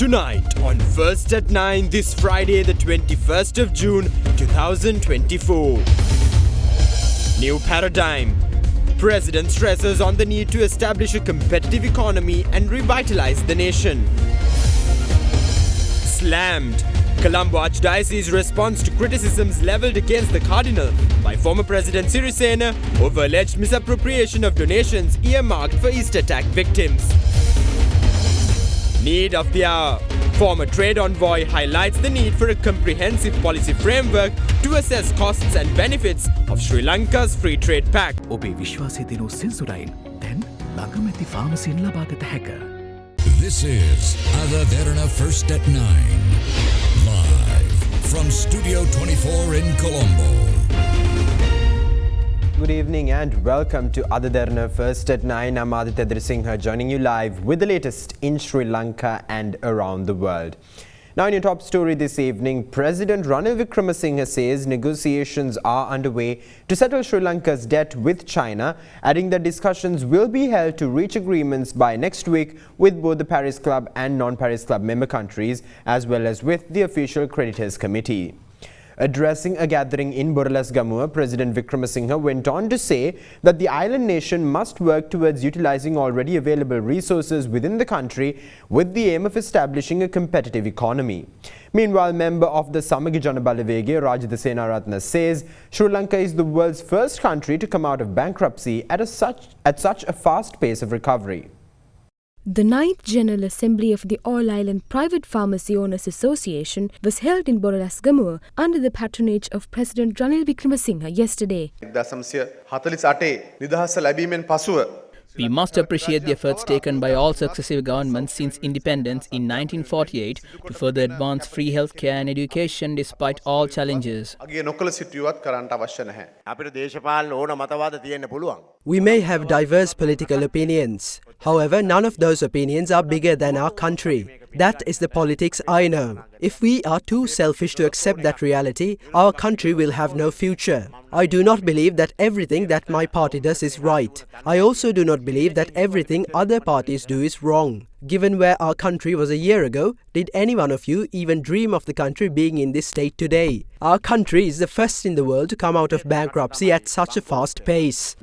Tonight on First at 9 this Friday the 21st of June 2024. New paradigm. President stresses on the need to establish a competitive economy and revitalize the nation. Slammed. Colombo Archdiocese responds to criticisms levelled against the Cardinal by former President Sirisena over alleged misappropriation of donations earmarked for East attack victims. Need of the hour. Former trade envoy highlights the need for a comprehensive policy framework to assess costs and benefits of Sri Lanka's Free Trade Pact. ඔබේ විශ්වාසය දෙනු සෙන්සුරයින් දැන් ළඟම ඇති ෆාමසියෙන් ලබාගත හැක. This is Ada Derana First at 9. Live from Studio 24 in Colombo. Good evening and welcome to Derana First at 9. I'm Aditya Drisingha joining you live with the latest in Sri Lanka and around the world. Now in your top story this evening, President Ranil Wickremesinghe says negotiations are underway to settle Sri Lanka's debt with China, adding that discussions will be held to reach agreements by next week with both the Paris Club and non-Paris Club member countries, as well as with the official creditors committee. Addressing a gathering in Boralasgamuwa, President Wickremesinghe went on to say that the island nation must work towards utilizing already available resources within the country with the aim of establishing a competitive economy. Meanwhile, member of the Samagi Jana Balawege, Rajitha Senaratne, says Sri Lanka is the world's first country to come out of bankruptcy at such a fast pace of recovery. The 9th General Assembly of the All-Island Private Pharmacy Owners Association was held in Boralasgamuwa under the patronage of President Ranil Wickremesinghe yesterday. We must appreciate the efforts taken by all successive governments since independence in 1948 to further advance free healthcare and education despite all challenges. We may have diverse political opinions. However, none of those opinions are bigger than our country. That is the politics I know. If we are too selfish to accept that reality, our country will have no future. I do not believe that everything that my party does is right. I also do not believe that everything other parties do is wrong. Given where our country was a year ago, did any one of you even dream of the country being in this state today? Our country is the first in the world to come out of bankruptcy at such a fast pace.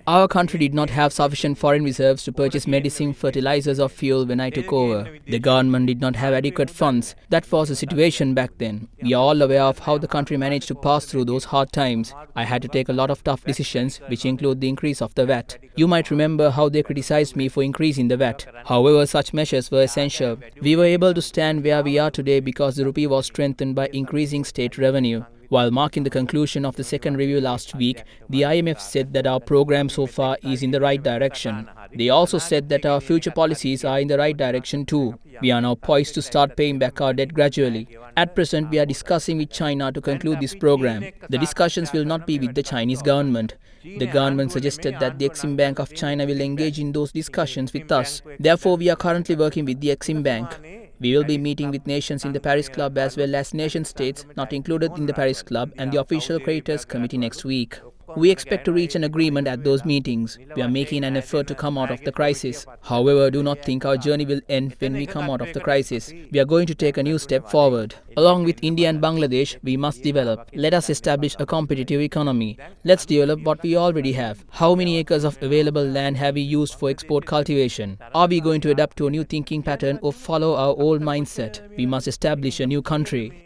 Our country did not have sufficient foreign reserves to purchase medicine, fertilizers or fuel when I took over. The government did not have adequate funds. That was the situation back then. We are all aware of how the country managed to pass through those hard times. I had to take a lot of tough decisions, which include the increase of the VAT. You might remember how they criticized me for increasing the VAT. However, such measures were essential. We were able to stand where we are today because the rupee was strengthened by increasing state revenue. While marking the conclusion of the second review last week, the IMF said that our program so far is in the right direction. They also said that our future policies are in the right direction too. We are now poised to start paying back our debt gradually. At present, we are discussing with China to conclude this program. The discussions will not be with the Chinese government. The government suggested that the Exim Bank of China will engage in those discussions with us. Therefore, we are currently working with the Exim Bank. We will be meeting with nations in the Paris Club as well as nation states not included in the Paris Club and the official creditors committee next week. We expect to reach an agreement at those meetings. We are making an effort to come out of the crisis. However, do not think our journey will end when we come out of the crisis. We are going to take a new step forward. Along with India and Bangladesh, we must develop. Let us establish a competitive economy. Let's develop what we already have. How many acres of available land have we used for export cultivation? Are we going to adapt to a new thinking pattern or follow our old mindset? We must establish a new country.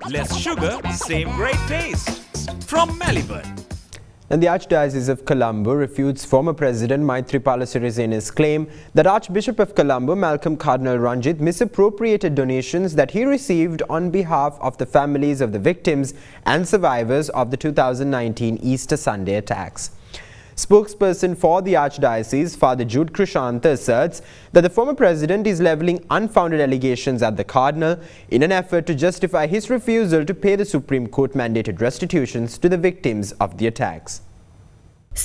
Less sugar, same great taste. From Melbourne. And the Archdiocese of Colombo refutes former President Maithripala Sirisena's claim that Archbishop of Colombo, Malcolm Cardinal Ranjit, misappropriated donations that he received on behalf of the families of the victims and survivors of the 2019 Easter Sunday attacks. Spokesperson for the Archdiocese, Father Jude Krishanta, asserts that the former president is levelling unfounded allegations at the Cardinal in an effort to justify his refusal to pay the Supreme Court mandated restitutions to the victims of the attacks.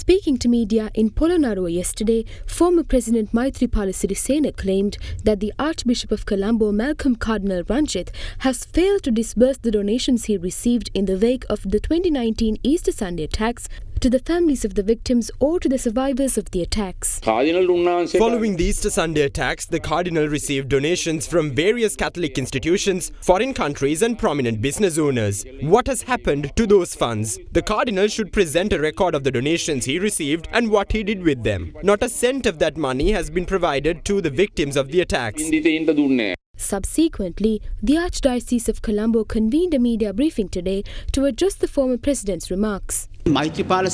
Speaking to media in Polonnaruwa yesterday, former President Maithripala Sirisena claimed that the Archbishop of Colombo, Malcolm Cardinal Ranjith, has failed to disburse the donations he received in the wake of the 2019 Easter Sunday attacks to the families of the victims or to the survivors of the attacks. Following the Easter Sunday attacks, the Cardinal received donations from various Catholic institutions, foreign countries and prominent business owners. What has happened to those funds? The Cardinal should present a record of the donations he received and what he did with them. Not a cent of that money has been provided to the victims of the attacks. Subsequently, the Archdiocese of Colombo convened a media briefing today to address the former president's remarks. Maithripala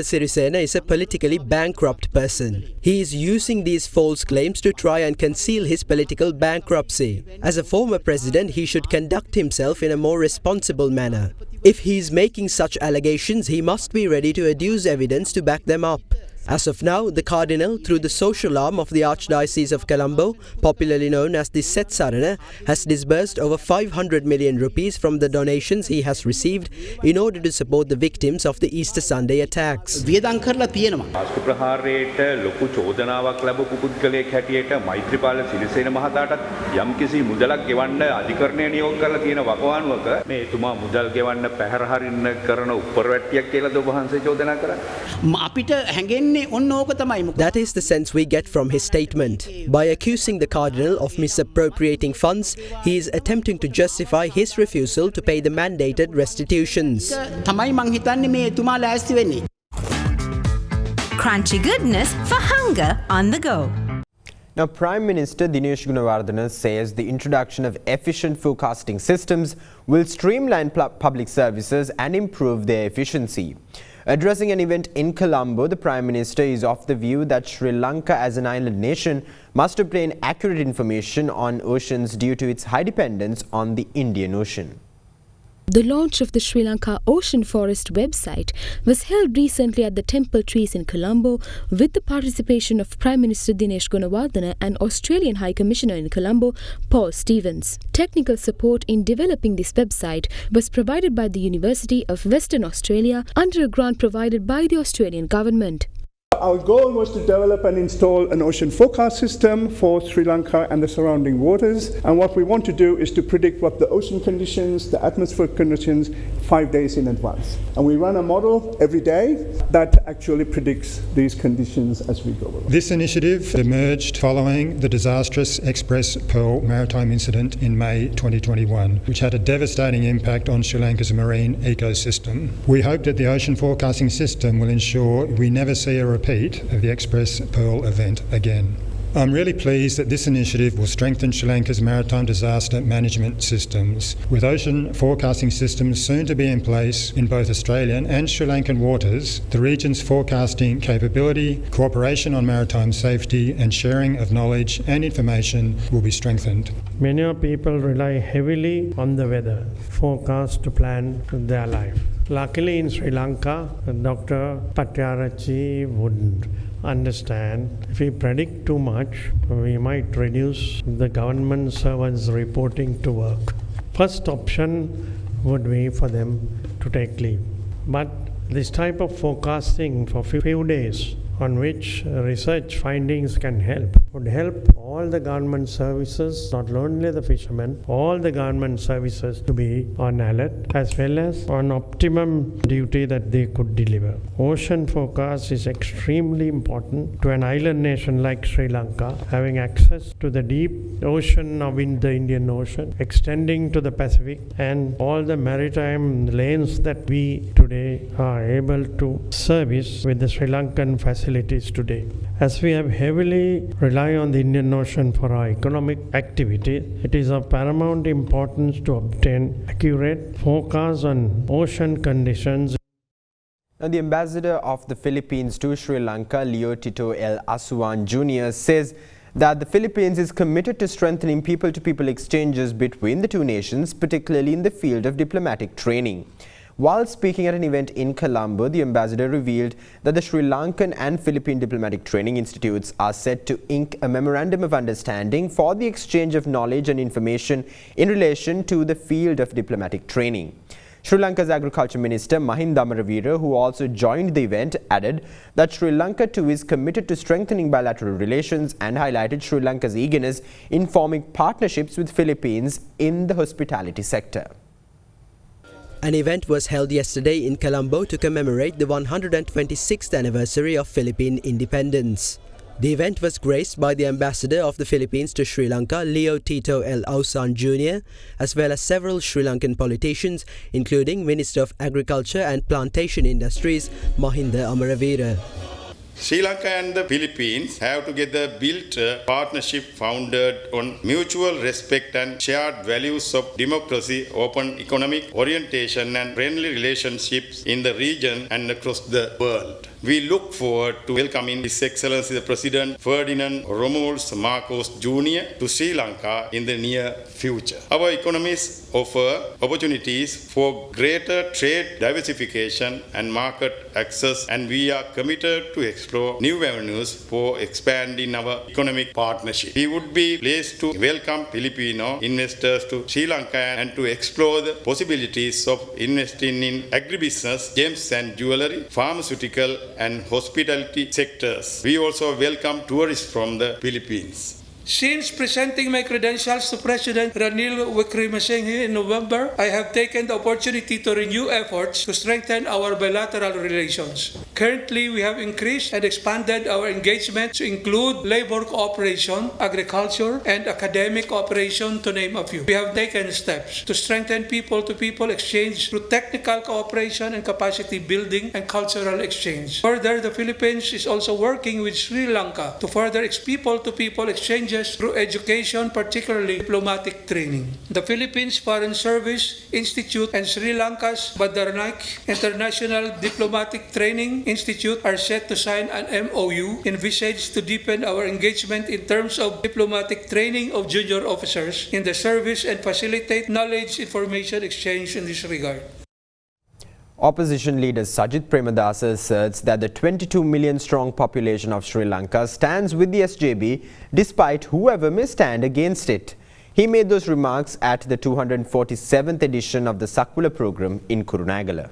Sirisena is a politically bankrupt person. He is using these false claims to try and conceal his political bankruptcy. As a former president, he should conduct himself in a more responsible manner. If he is making such allegations, he must be ready to adduce evidence to back them up. As of now, the Cardinal, through the social arm of the Archdiocese of Colombo, popularly known as the Sarana, has disbursed over 500 million rupees from the donations he has received in order to support the victims of the Easter Sunday attacks. ආස්තු ප්‍රහාරයට ලොකු චෝදනාවක් ලැබපු පුද්ගලයෙක් හැටියට මෛත්‍රීපාල සිරිසේන මහතාටත් යම්කිසි මුදලක් ගෙවන්න අධිකරණය නියෝග කරලා තියෙන වකවානුවක මේ එතුමා මුදල් ගෙවන්න පැහැර හරින්න කරන උප්පරවැට්ටියක් කියලාද ඔබ වහන්සේ චෝදනා කරන්නේ? අපිට හැඟෙන්නේ That is the sense we get from his statement. By accusing the Cardinal of misappropriating funds, he is attempting to justify his refusal to pay the mandated restitutions. Crunchy goodness for hunger on the go. Now, Prime Minister Dinesh Gunawardena says the introduction of efficient forecasting systems will streamline public services and improve their efficiency. Addressing an event in Colombo, the Prime Minister is of the view that Sri Lanka as an island nation must obtain accurate information on oceans due to its high dependence on the Indian Ocean. The launch of the Sri Lanka Ocean Forest website was held recently at the Temple Trees in Colombo with the participation of Prime Minister Dinesh Gunawardena and Australian High Commissioner in Colombo, Paul Stevens. Technical support in developing this website was provided by the University of Western Australia under a grant provided by the Australian government. Our goal was to develop and install an ocean forecast system for Sri Lanka and the surrounding waters. And what we want to do is to predict what the ocean conditions, the atmospheric conditions, 5 days in advance. And we run a model every day that actually predicts these conditions as we go along. This initiative emerged following the disastrous Express Pearl maritime incident in May 2021, which had a devastating impact on Sri Lanka's marine ecosystem. We hope that the ocean forecasting system will ensure we never see a repeat of the Express Pearl event again. I'm really pleased that this initiative will strengthen Sri Lanka's maritime disaster management systems, with ocean forecasting systems soon to be in place in both Australian and Sri Lankan waters. The region's forecasting capability, cooperation on maritime safety and sharing of knowledge and information will be strengthened. Many people rely heavily on the weather forecast to plan their life. Luckily in Sri Lanka, Dr. Patyarachi wouldn't understand. If we predict too much, we might reduce the government servants reporting to work. First option would be for them to take leave. But this type of forecasting for few days on which research findings can help would help all the government services, not only the fishermen, all the government services to be on alert as well as on optimum duty that they could deliver. Ocean forecast is extremely important to an island nation like Sri Lanka, having access to the deep ocean of the Indian Ocean, extending to the Pacific, and all the maritime lanes that we today are able to service with the Sri Lankan facilities today. As we have heavily rely on the Indian Ocean for our economic activity, it is of paramount importance to obtain accurate forecasts on ocean conditions. Now, the ambassador of the Philippines to Sri Lanka, Leo Tito L. Asuan Jr., says that the Philippines is committed to strengthening people-to-people exchanges between the two nations, particularly in the field of diplomatic training. While speaking at an event in Colombo, the ambassador revealed that the Sri Lankan and Philippine diplomatic training institutes are set to ink a memorandum of understanding for the exchange of knowledge and information in relation to the field of diplomatic training. Sri Lanka's Agriculture Minister Mahinda Amaravira, who also joined the event, added that Sri Lanka too is committed to strengthening bilateral relations and highlighted Sri Lanka's eagerness in forming partnerships with Philippines in the hospitality sector. An event was held yesterday in Colombo to commemorate the 126th anniversary of Philippine independence. The event was graced by the Ambassador of the Philippines to Sri Lanka, Leo Tito L. Ausan Jr., as well as several Sri Lankan politicians, including Minister of Agriculture and Plantation Industries, Mahinda Amaravira. Sri Lanka and the Philippines have together built a partnership founded on mutual respect and shared values of democracy, open economic orientation and friendly relationships in the region and across the world. We look forward to welcoming His Excellency the President Ferdinand Romulus Marcos Jr. to Sri Lanka in the near future. Our economies offer opportunities for greater trade diversification and market access, and we are committed to explore new avenues for expanding our economic partnership. We would be pleased to welcome Filipino investors to Sri Lanka and to explore the possibilities of investing in agribusiness, gems and jewelry, pharmaceutical and hospitality sectors. We also welcome tourists from the Philippines. Since presenting my credentials to President Ranil Wickremesinghe in November, I have taken the opportunity to renew efforts to strengthen our bilateral relations. Currently, we have increased and expanded our engagement to include labor cooperation, agriculture, and academic cooperation, to name a few. We have taken steps to strengthen people-to-people exchange through technical cooperation and capacity building and cultural exchange. Further, the Philippines is also working with Sri Lanka to further its people-to-people exchanges through education, particularly diplomatic training. The Philippines Foreign Service Institute and Sri Lanka's Badarnaik International Diplomatic Training Institute are set to sign an MOU envisaged to deepen our engagement in terms of diplomatic training of junior officers in the service and facilitate knowledge information exchange in this regard. Opposition leader Sajith Premadasa asserts that the 22 million strong population of Sri Lanka stands with the SJB despite whoever may stand against it. He made those remarks at the 247th edition of the Sakwala program in Kurunagala.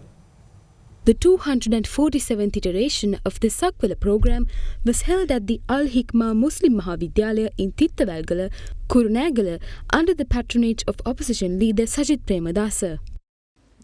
The 247th iteration of the Sakwala program was held at the Al-Hikma Muslim Mahavidyalaya in Tittavalgala, Kurunagala, under the patronage of opposition leader Sajith Premadasa.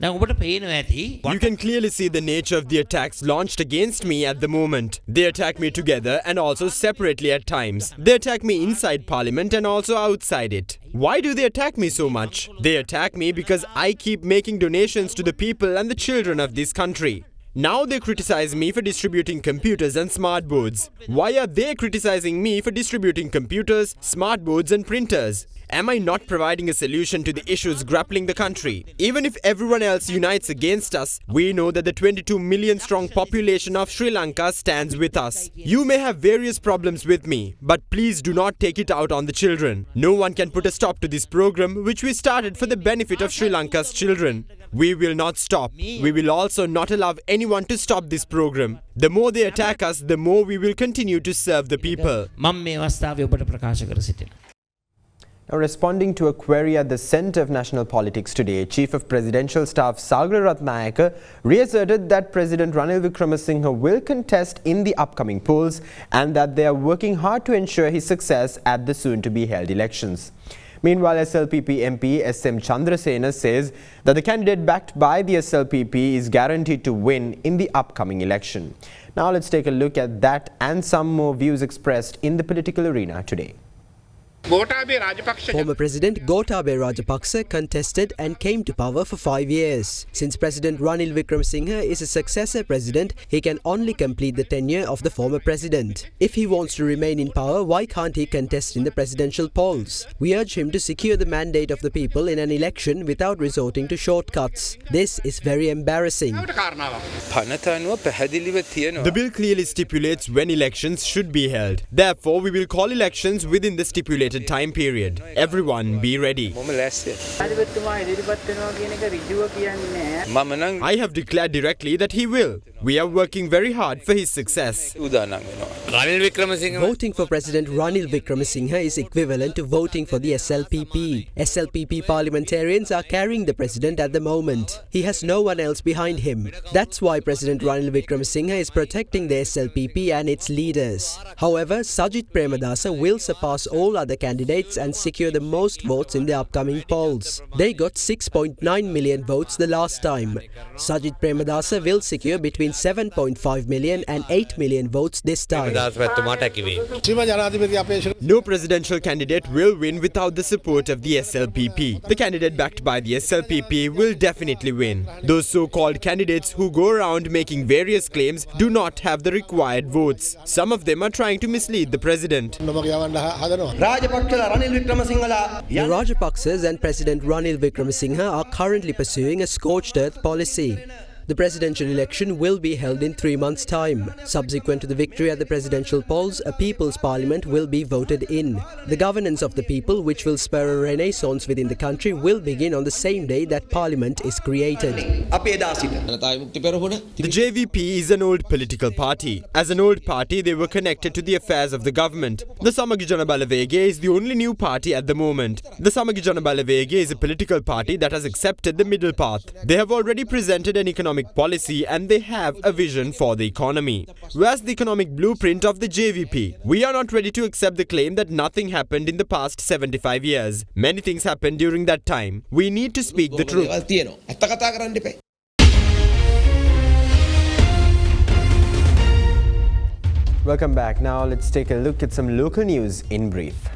You can clearly see the nature of the attacks launched against me at the moment. They attack me together and also separately at times. They attack me inside Parliament and also outside it. Why do they attack me so much? They attack me because I keep making donations to the people and the children of this country. Now they criticize me for distributing computers and smart boards. Why are they criticizing me for distributing computers, smart boards and printers? Am I not providing a solution to the issues grappling the country? Even if everyone else unites against us, we know that the 22 million strong population of Sri Lanka stands with us. You may have various problems with me, but please do not take it out on the children. No one can put a stop to this program which we started for the benefit of Sri Lanka's children. We will not stop. We will also not allow anyone to stop this program. The more they attack us, the more we will continue to serve the people. Now, responding to a query at the Centre of National Politics today, Chief of Presidential Staff Sagar Ratnayaka reasserted that President Ranil Wickremesinghe will contest in the upcoming polls and that they are working hard to ensure his success at the soon-to-be-held elections. Meanwhile, SLPP MP SM Chandrasena says that the candidate backed by the SLPP is guaranteed to win in the upcoming election. Now let's take a look at that and some more views expressed in the political arena today. Former President Gotabaya Rajapaksa contested and came to power for 5 years. Since President Ranil Wickremesinghe is a successor president, he can only complete the tenure of the former president. If he wants to remain in power, why can't he contest in the presidential polls? We urge him to secure the mandate of the people in an election without resorting to shortcuts. This is very embarrassing. The bill clearly stipulates when elections should be held. Therefore, we will call elections within the stipulated limited time period. Everyone be ready. I have declared directly that he will. We are working very hard for his success. Voting for President Ranil Wickremesinghe is equivalent to voting for the SLPP. SLPP parliamentarians are carrying the president at the moment. He has no one else behind him. That's why President Ranil Wickremesinghe is protecting the SLPP and its leaders. However, Sajith Premadasa will surpass all other candidates and secure the most votes in the upcoming polls. They got 6.9 million votes the last time. Sajith Premadasa will secure between 7.5 million and 8 million votes this time. No presidential candidate will win without the support of the SLPP. The candidate backed by the SLPP will definitely win. Those so-called candidates who go around making various claims do not have the required votes. Some of them are trying to mislead the president. The Rajapaksas and President Ranil Wickremesinghe are currently pursuing a scorched earth policy. The presidential election will be held in 3 months' time. Subsequent to the victory at the presidential polls, a people's parliament will be voted in. The governance of the people, which will spur a renaissance within the country, will begin on the same day that parliament is created. The JVP is an old political party. As an old party, they were connected to the affairs of the government. The Samagi Jana Balawege is the only new party at the moment. The Samagi Jana Balawege is a political party that has accepted the middle path. They have already presented an economic policy and they have a vision for the economy. Where's the economic blueprint of the JVP? We are not ready to accept the claim that nothing happened in the past 75 years. Many things happened during that time. We need to speak the truth. Welcome back. Now let's take a look at some local news in brief.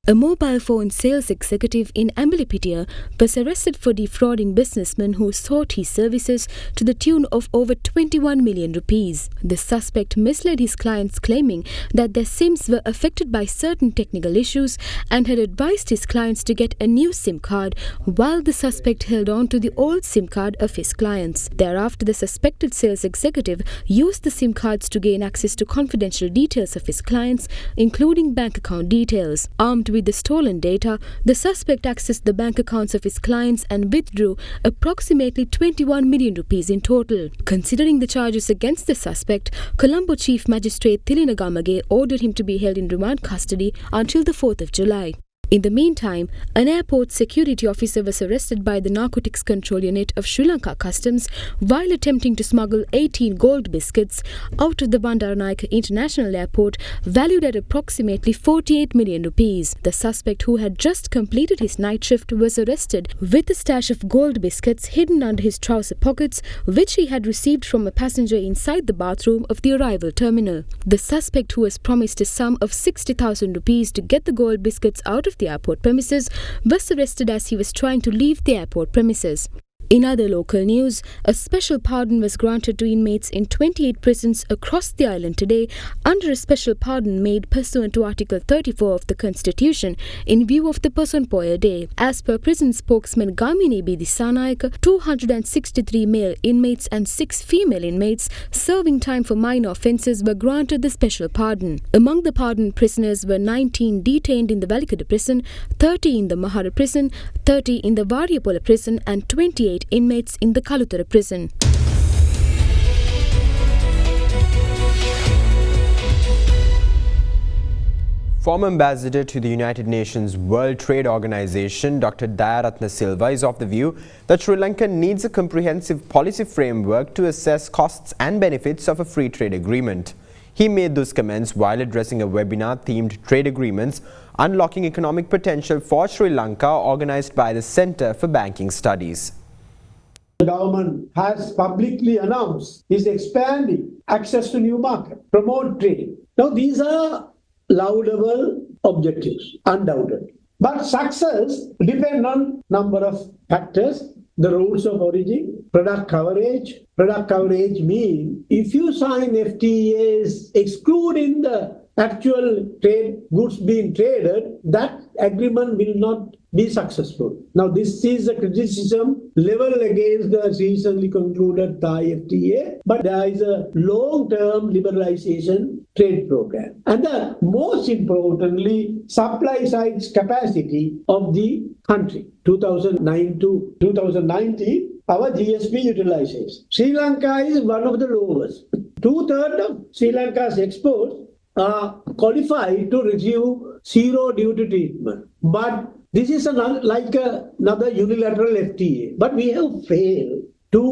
A mobile phone sales executive in Ambalipitia was arrested for defrauding businessmen who sought his services to the tune of over 21 million rupees. The suspect misled his clients, claiming that their SIMs were affected by certain technical issues and had advised his clients to get a new SIM card, while the suspect held on to the old SIM card of his clients. Thereafter, the suspected sales executive used the SIM cards to gain access to confidential details of his clients, including bank account details. Armed with the stolen data, the suspect accessed the bank accounts of his clients and withdrew approximately 21 million rupees in total. Considering the charges against the suspect, Colombo Chief Magistrate Thilina Gamage ordered him to be held in remand custody until the 4th of July. In the meantime, an airport security officer was arrested by the Narcotics Control Unit of Sri Lanka Customs while attempting to smuggle 18 gold biscuits out of the Bandaranaike International Airport, valued at approximately 48 million rupees. The suspect, who had just completed his night shift, was arrested with a stash of gold biscuits hidden under his trouser pockets, which he had received from a passenger inside the bathroom of the arrival terminal. The suspect, who was promised a sum of 60,000 rupees to get the gold biscuits out of the airport premises, was arrested as he was trying to leave the airport premises. In other local news, a special pardon was granted to inmates in 28 prisons across the island today under a special pardon made pursuant to Article 34 of the Constitution in view of the Pasonpoya Day. As per prison spokesman Gamini B. Disanayaka, 263 male inmates and 6 female inmates serving time for minor offences were granted the special pardon. Among the pardoned prisoners were 19 detained in the Valikada prison, 30 in the Mahara prison, 30 in the Variapola prison and 28 inmates in the Kalutara prison. Former ambassador to the United Nations World Trade Organization, Dr. Derana Silva, is of the view that Sri Lanka needs a comprehensive policy framework to assess costs and benefits of a free trade agreement. He made those comments while addressing a webinar themed Trade Agreements Unlocking Economic Potential for Sri Lanka, organized by the Centre for Banking Studies. The government has publicly announced is expanding access to new market, promote trade. Now these are laudable objectives, undoubtedly. But success depends on number of factors, the rules of origin, product coverage. Product coverage means if you sign FTAs excluding the actual trade goods being traded, that agreement will not be successful. Now, this is a criticism leveled against the recently concluded Thai FTA, but there is a long-term liberalization trade program. And the most importantly, supply side capacity of the country. 2009 to 2019, our GSP utilization. Sri Lanka is one of the lowest. 2/3 of Sri Lanka's exports are qualified to receive zero duty treatment. But this is another unilateral FTA. But we have failed to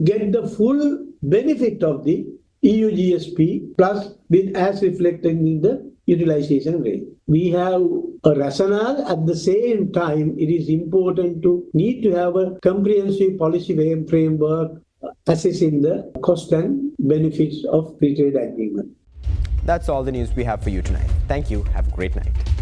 get the full benefit of the EU GSP plus with as reflected in the utilization rate. We have a rationale. At the same time, it is important to need to have a comprehensive policy framework assessing the cost and benefits of free trade agreement. That's all the news we have for you tonight. Thank you. Have a great night.